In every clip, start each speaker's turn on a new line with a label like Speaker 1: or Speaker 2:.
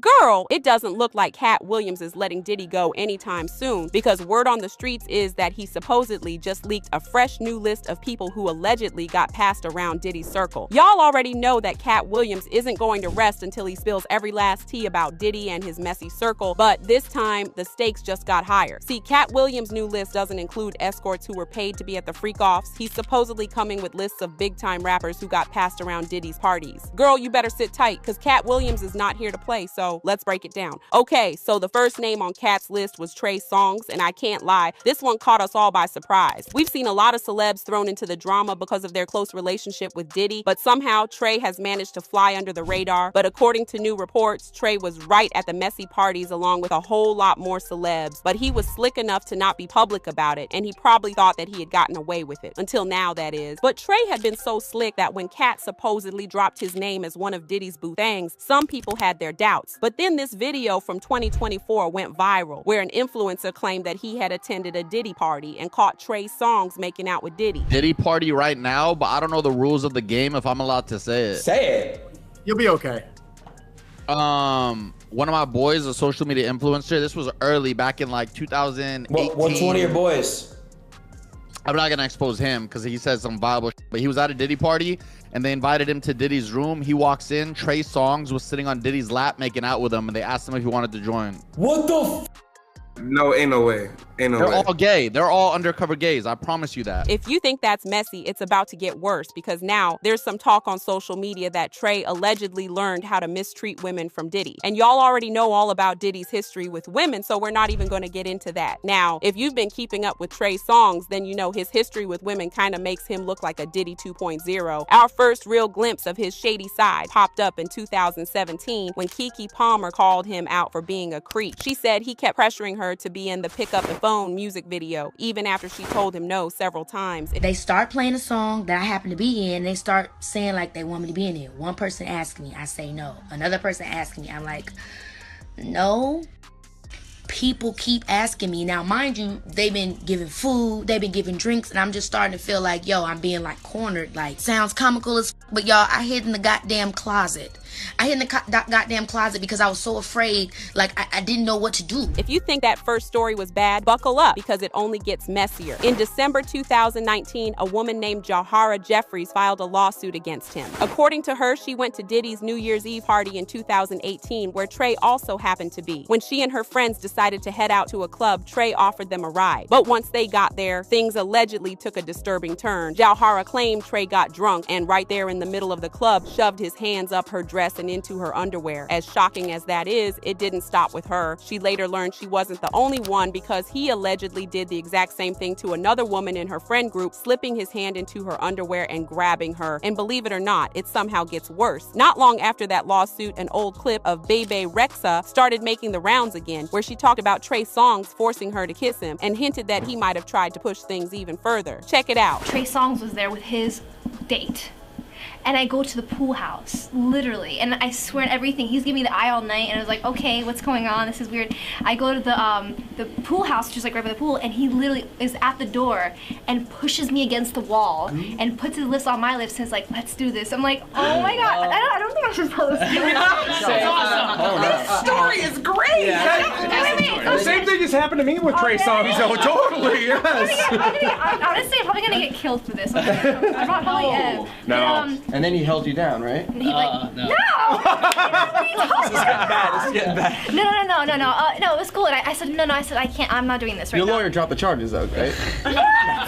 Speaker 1: Girl, it doesn't look like Katt Williams is letting Diddy go anytime soon, because word on the streets is that he supposedly just leaked a fresh new list of people who allegedly got passed around Diddy's circle. Y'all already know that Katt Williams isn't going to rest until he spills every last tea about Diddy and his messy circle, but this time the stakes just got higher. See, Katt Williams' new list doesn't include escorts who were paid to be at the freak-offs. He's supposedly coming with lists of big-time rappers who got passed around Diddy's parties. Girl, you better sit tight, because Katt Williams is not here to play, so let's break it down. Okay, so the first name on Katt's list was Trey Songz, and I can't lie, this one caught us all by surprise. We've seen a lot of celebs thrown into the drama because of their close relationship with Diddy, but somehow Trey has managed to fly under the radar. But according to new reports, Trey was right at the messy parties along with a whole lot more celebs, but he was slick enough to not be public about it, and he probably thought that he had gotten away with it. Until now, that is. But Trey had been so slick that when Katt supposedly dropped his name as one of Diddy's boo things, some people had their doubts. But then this video from 2024 went viral, where an influencer claimed that he had attended a Diddy party and caught Trey Songz making out with Diddy.
Speaker 2: Diddy party right now, but I don't know the rules of the game if I'm allowed to say it.
Speaker 3: Say it.
Speaker 4: You'll be okay.
Speaker 2: One of my boys, a social media influencer, this was early, back in like 2018.
Speaker 3: What's one of your boys?
Speaker 2: I'm not gonna expose him because he said some viable shit, but he was at a Diddy party and they invited him to Diddy's room. He walks in, Trey Songz was sitting on Diddy's lap making out with him, and they asked him if he wanted to join.
Speaker 3: What the f?
Speaker 5: No, ain't no way. Ain't no way.
Speaker 2: They're all gay. They're all undercover gays. I promise you that.
Speaker 1: If you think that's messy, it's about to get worse, because now there's some talk on social media that Trey allegedly learned how to mistreat women from Diddy. And y'all already know all about Diddy's history with women, so we're not even going to get into that. Now, if you've been keeping up with Trey Songz, then you know his history with women kind of makes him look like a Diddy 2.0. Our first real glimpse of his shady side popped up in 2017 when Keke Palmer called him out for being a creep. She said he kept pressuring her to be in the Pick Up the Phone music video, even after she told him no several times.
Speaker 6: They start playing a song that I happen to be in. They start saying like they want me to be in it. One person asks me, I say no. Another person asks me, I'm like, no. People keep asking me. Now, mind you, they've been giving food, they've been giving drinks, and I'm just starting to feel like, yo, I'm being like cornered. Like, sounds comical as but y'all, I hid in the goddamn closet. I hid in the goddamn closet because I was so afraid, like I didn't know what to do.
Speaker 1: If you think that first story was bad, buckle up, because it only gets messier. In December 2019, a woman named Jahara Jeffries filed a lawsuit against him. According to her, she went to Diddy's New Year's Eve party in 2018, where Trey also happened to be. When she and her friends decided to head out to a club, Trey offered them a ride. But once they got there, things allegedly took a disturbing turn. Jahara claimed Trey got drunk and right there in the middle of the club shoved his hands up her dress and into her underwear. As shocking as that is, it didn't stop with her. She later learned she wasn't the only one, because he allegedly did the exact same thing to another woman in her friend group, slipping his hand into her underwear and grabbing her. And believe it or not, it somehow gets worse. Not long after that lawsuit, an old clip of Bebe Rexha started making the rounds again, where she talked about Trey Songz forcing her to kiss him and hinted that he might have tried to push things even further. Check it out.
Speaker 7: Trey Songz was there with his date. And I go to the pool house, literally, and I swear on everything, he's giving me the eye all night, and I was like, okay, what's going on? This is weird. I go to the pool house, which is like right by the pool, and he literally is at the door and pushes me against the wall and puts his lips on my lips and is like, let's do this. I'm like, oh my god, I don't think I should tell this story.
Speaker 8: That's awesome. This story is great.
Speaker 4: Yeah. The same thing just happened to me with Trey Songz. Oh, totally, yes.
Speaker 7: Honestly, I'm probably gonna get killed for this. I probably am.
Speaker 4: No.
Speaker 3: And then he held you down, right?
Speaker 7: He like, no.
Speaker 3: This is getting bad. This is getting bad.
Speaker 7: No, it was cool. And I said, no, I said, I can't, I'm not doing this right now.
Speaker 3: Your lawyer dropped the charges though, right?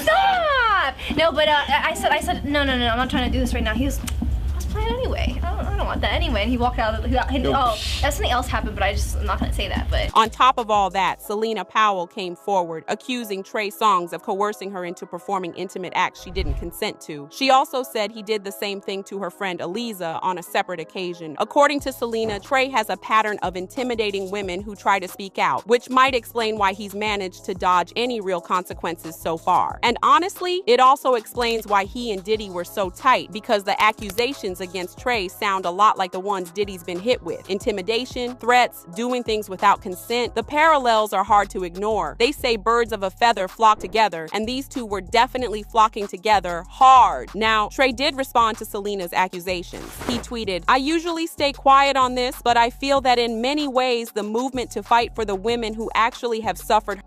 Speaker 7: Stop! No, but I said, no, I'm not trying to do this right now. He was, I was playing anyway. I don't want that anyway. And he walked out. That's something else happened, but I'm not gonna say that. But
Speaker 1: on top of all that, Selena Powell came forward, accusing Trey Songz of coercing her into performing intimate acts she didn't consent to. She also said he did the same thing to her friend Aliza on a separate occasion. According to Selena, Trey has a pattern of intimidating women who try to speak out, which might explain why he's managed to dodge any real consequences so far. And honestly, it also explains why he and Diddy were so tight, because the accusations against Trey sound a lot like the ones Diddy's been hit with. Intimidation, threats, doing things without consent. The parallels are hard to ignore. They say birds of a feather flock together, and these two were definitely flocking together hard. Now, Trey did respond to Selena's accusations. He tweeted, "I usually stay quiet on this, but I feel that in many ways the movement to fight for the women who actually have suffered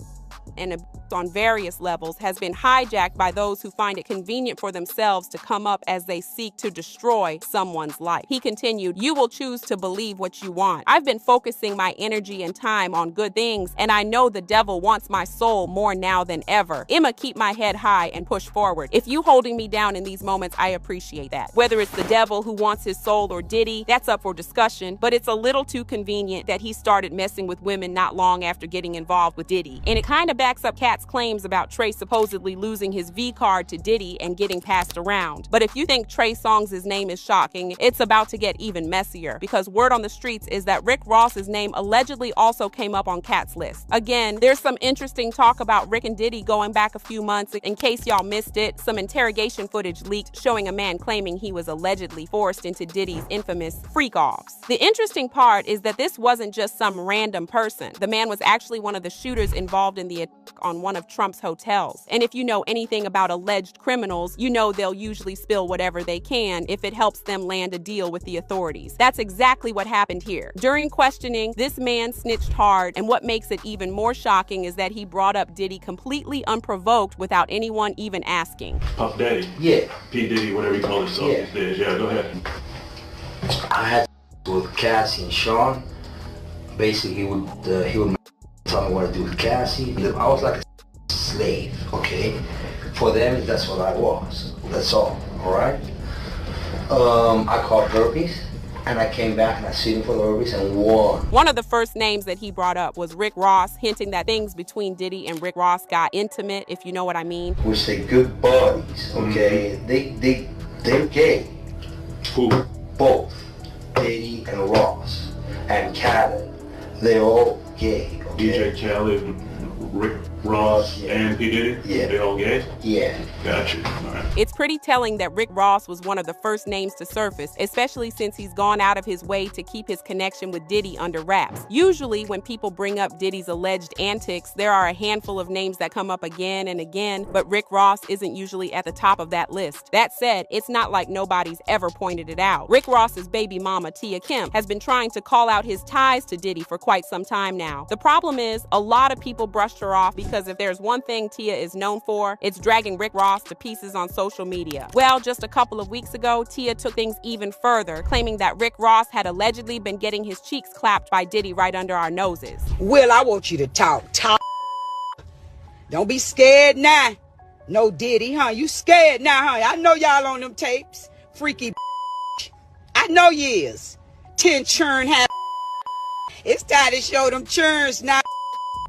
Speaker 1: and on various levels has been hijacked by those who find it convenient for themselves to come up as they seek to destroy someone's life." He continued, "You will choose to believe what you want. I've been focusing my energy and time on good things, and I know the devil wants my soul more now than ever. I'ma keep my head high and push forward. If you holding me down in these moments, I appreciate that. Whether it's the devil who wants his soul or Diddy, that's up for discussion, but it's a little too convenient that he started messing with women not long after getting involved with Diddy." And it kind of backs up Katt's claims about Trey supposedly losing his V card to Diddy and getting passed around. But if you think Trey Songz' name is shocking, it's about to get even messier, because word on the streets is that Rick Ross's name allegedly also came up on Katt's list. Again, there's some interesting talk about Rick and Diddy going back a few months. In case y'all missed it, some interrogation footage leaked showing a man claiming he was allegedly forced into Diddy's infamous freak-offs. The interesting part is that this wasn't just some random person. The man was actually one of the shooters involved in the attack on one of Trump's hotels. And if you know anything about alleged criminals, you know they'll usually spill whatever they can if it helps them land a deal with the authorities. That's exactly what happened here. During questioning, this man snitched hard, and what makes it even more shocking is that he brought up Diddy completely unprovoked without anyone even asking.
Speaker 9: Puff Daddy?
Speaker 10: Yeah.
Speaker 9: P. Diddy, whatever you call himself these days. Yeah, go ahead.
Speaker 10: I had with Cassie and Sean. Basically, he would tell me what to do with Cassie. I was like a slave, okay? For them, that's what I was. That's all right? I caught herpes, and I came back and I sued him for the herpes and won.
Speaker 1: One of the first names that he brought up was Rick Ross, hinting that things between Diddy and Rick Ross got intimate, if you know what I mean.
Speaker 10: We say good buddies, okay? They're gay.
Speaker 9: Who?
Speaker 10: Both. Diddy and Ross. And Katt, they're all gay. Okay?
Speaker 9: DJ Khaled, Rick Ross, and P. Diddy?
Speaker 10: Yeah.
Speaker 9: They all gay?
Speaker 10: Yeah.
Speaker 9: Gotcha. All right.
Speaker 1: It's pretty telling that Rick Ross was one of the first names to surface, especially since he's gone out of his way to keep his connection with Diddy under wraps. Usually, when people bring up Diddy's alleged antics, there are a handful of names that come up again and again, but Rick Ross isn't usually at the top of that list. That said, it's not like nobody's ever pointed it out. Rick Ross's baby mama, Tia Kim, has been trying to call out his ties to Diddy for quite some time now. The problem is, a lot of people brushed her off because if there's one thing Tia is known for, it's dragging Rick Ross to pieces on social media. Well, just a couple of weeks ago, Tia took things even further, claiming that Rick Ross had allegedly been getting his cheeks clapped by Diddy right under our noses.
Speaker 11: Will, I want you to talk. Don't be scared now. No Diddy, huh? You scared now, huh? I know y'all on them tapes. Freaky I know you is. 10 churn have It's time to show them churns now.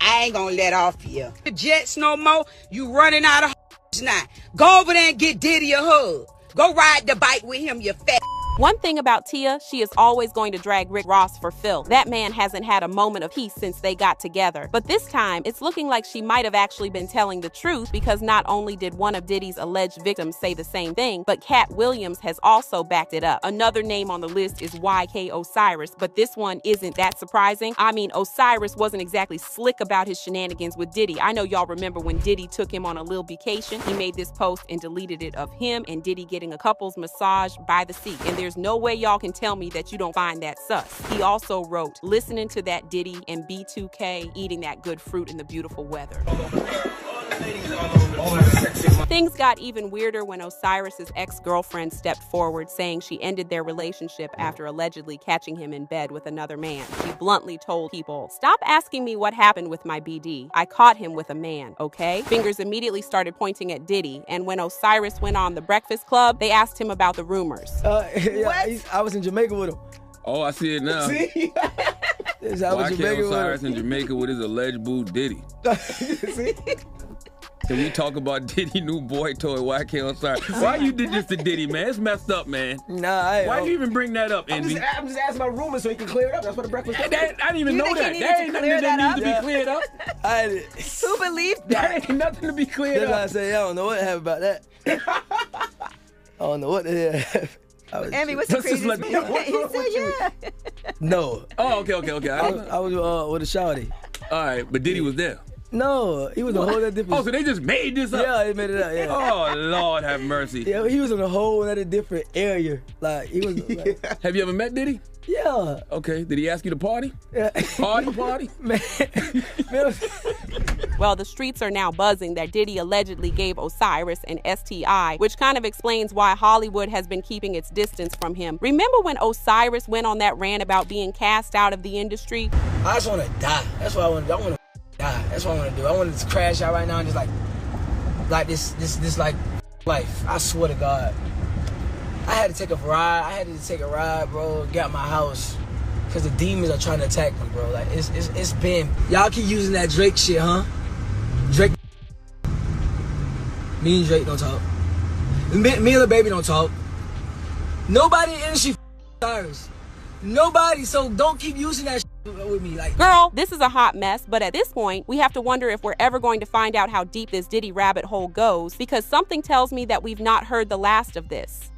Speaker 11: I ain't gonna let off here. The Jets no more. You running out of now. Go over there and get Diddy a hug. Go ride the bike with him, you fat.
Speaker 1: One thing about Tia, she is always going to drag Rick Ross for filth. That man hasn't had a moment of peace since they got together. But this time, it's looking like she might have actually been telling the truth, because not only did one of Diddy's alleged victims say the same thing, but Katt Williams has also backed it up. Another name on the list is YK Osiris, but this one isn't that surprising. I mean, Osiris wasn't exactly slick about his shenanigans with Diddy. I know y'all remember when Diddy took him on a little vacation. He made this post and deleted it of him and Diddy getting a couple's massage by the sea. And there's no way y'all can tell me that you don't find that sus. He also wrote, listening to that Diddy and B2K eating that good fruit in the beautiful weather. Things got even weirder when Osiris's ex-girlfriend stepped forward, saying she ended their relationship after allegedly catching him in bed with another man. She bluntly told people, "Stop asking me what happened with my BD. I caught him with a man, okay?" Fingers immediately started pointing at Diddy, and when Osiris went on The Breakfast Club, they asked him about the rumors.
Speaker 3: I was in Jamaica with him.
Speaker 12: Oh, I see it now.
Speaker 3: See?
Speaker 12: Why can't Osiris in Jamaica with his alleged boo Diddy?
Speaker 3: See?
Speaker 12: Can we talk about Diddy new boy toy? Why can't Osiris? Why you did this to Diddy, man? It's messed up, man.
Speaker 3: Nah,
Speaker 12: why you even bring that up, Envy?
Speaker 3: I'm just asking my roommate so he can clear it up. That's what the breakfast was.
Speaker 12: I didn't even know that. That ain't nothing that needs to be cleared up.
Speaker 8: Who believed that?
Speaker 12: That ain't nothing to be cleared up.
Speaker 3: That's why I say I don't know what happened about that. I don't know what the hell happened.
Speaker 8: Emmy, what's the craziest
Speaker 12: like,
Speaker 8: thing?
Speaker 12: yeah,
Speaker 8: He said, yeah.
Speaker 13: No.
Speaker 12: Oh, okay.
Speaker 13: I was with a shawty.
Speaker 12: All right, but Diddy was there.
Speaker 13: No, he was a whole other different.
Speaker 12: Oh, so they just made this up?
Speaker 13: Yeah, they made it up. Yeah.
Speaker 12: Oh, Lord have mercy.
Speaker 13: Yeah, he was in a whole other different area. Like he was. Like,
Speaker 12: have you ever met Diddy?
Speaker 13: Yeah.
Speaker 12: Okay. Did he ask you to party?
Speaker 13: Yeah.
Speaker 12: Party?
Speaker 13: Man.
Speaker 1: Well, the streets are now buzzing that Diddy allegedly gave Osiris an STI, which kind of explains why Hollywood has been keeping its distance from him. Remember when Osiris went on that rant about being cast out of the industry?
Speaker 13: I just want to die. That's what I want to do. I want to die. That's what I want to do. I want to just crash out right now and just like this like life. I swear to God. I had to take a ride, bro, get out my house. Cause the demons are trying to attack me, bro. Like it's been. Y'all keep using that Drake shit, huh? Drake. Me and Drake don't talk. Me and the baby don't talk. Nobody in the industry Cyrus. Nobody, so don't keep using that shit with me. Like,
Speaker 1: girl, this is a hot mess, but at this point, we have to wonder if we're ever going to find out how deep this Diddy rabbit hole goes, because something tells me that we've not heard the last of this.